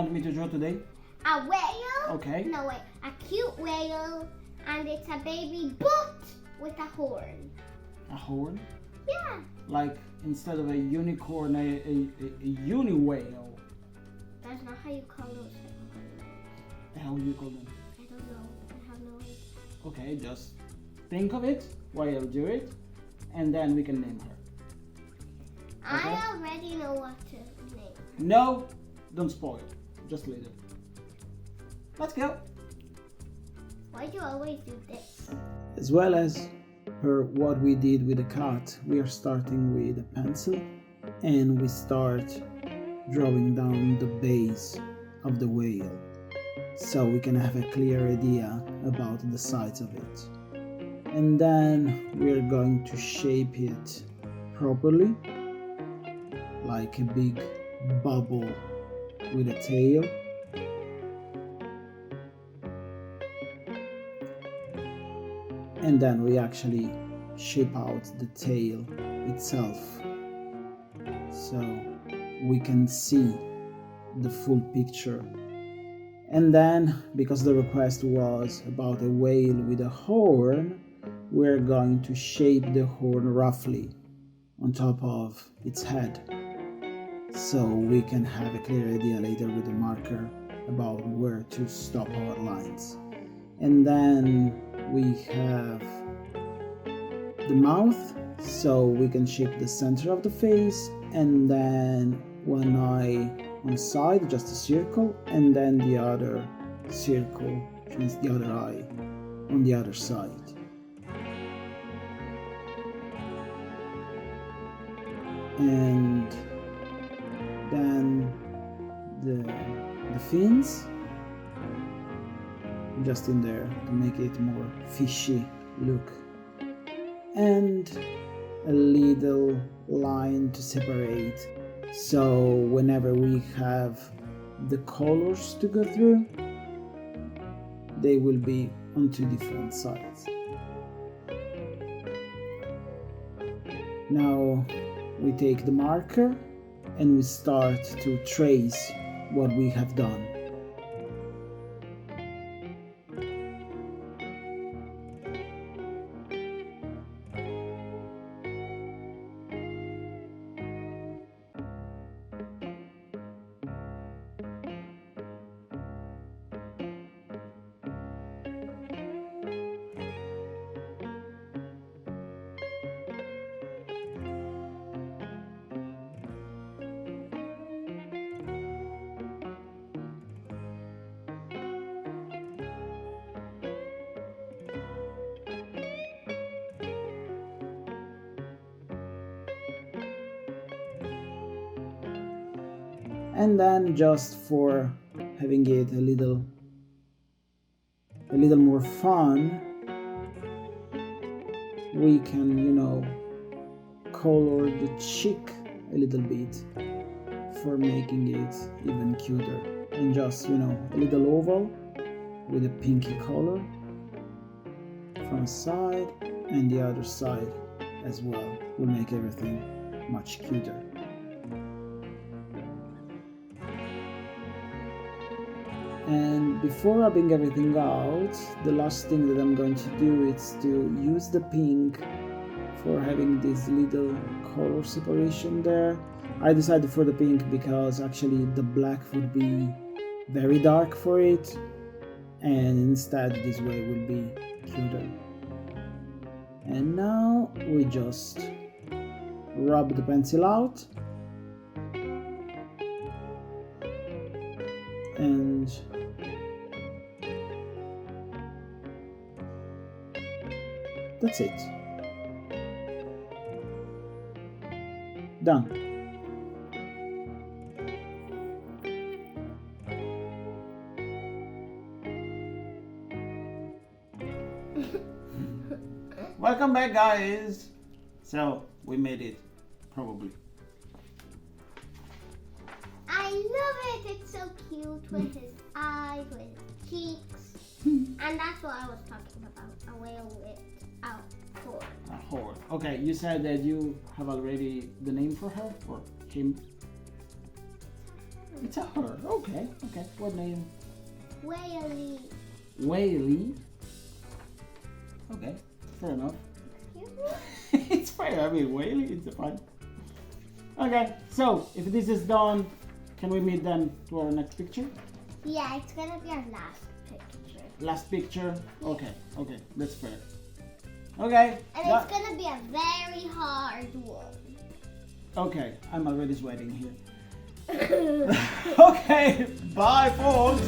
want me to draw today? A whale. Okay. No, wait. A cute whale. And it's a baby but with a horn. A horn? Yeah. Like instead of a unicorn, a uni-whale. That's not how you call those. How do you call them? I don't know. I have no idea. Okay, just think of it while I'll do it, and then we can name her. Okay? I already know what to name. No, don't spoil. Just leave it. Let's go. Why do you always do this? As well as what we did with the cat, we are starting with a pencil, and we start drawing down the base of the whale, so we can have a clear idea about the size of it. And then we're going to shape it properly, like a big bubble with a tail. And then we actually shape out the tail itself, so we can see the full picture. And then, because the request was about a whale with a horn, we're going to shape the horn roughly on top of its head, so we can have a clear idea later with the marker about where to stop our lines. And then we have the mouth, so we can shape the center of the face, and then one eye on the side, just a circle, and then the other circle, which means the other eye on the other side. And then the fins, just in there to make it more fishy look, and a little line to separate, so whenever we have the colors to go through, they will be on two different sides. Now we take the marker and we start to trace what we have done. And then, just for having it a little more fun, we can, color the cheek a little bit for making it even cuter. And just, a little oval with a pinky color from a side, and the other side as well will make everything much cuter. And before rubbing everything out, the last thing that I'm going to do is to use the pink for having this little color separation there. I decided for the pink because actually the black would be very dark for it, and instead this way will be cuter. And now we just rub the pencil out, and that's it. Done. Welcome back, guys. So we made it, probably. I love it. It's so cute with his eyes, with his cheeks. And that's what I was talking about. A whale with a horn. A horn. Okay, you said that you have already the name for her or him? It's a her. Okay. What name? Whaley. Whaley. Okay, fair enough. It's fair. I mean, Whaley, it's fine. Okay, so if this is done, can we meet then to our next picture? Yeah, it's gonna be our last picture. Last picture? Okay, that's fair. Okay. And it's gonna be a very hard one. Okay, I'm already sweating here. Okay, bye folks.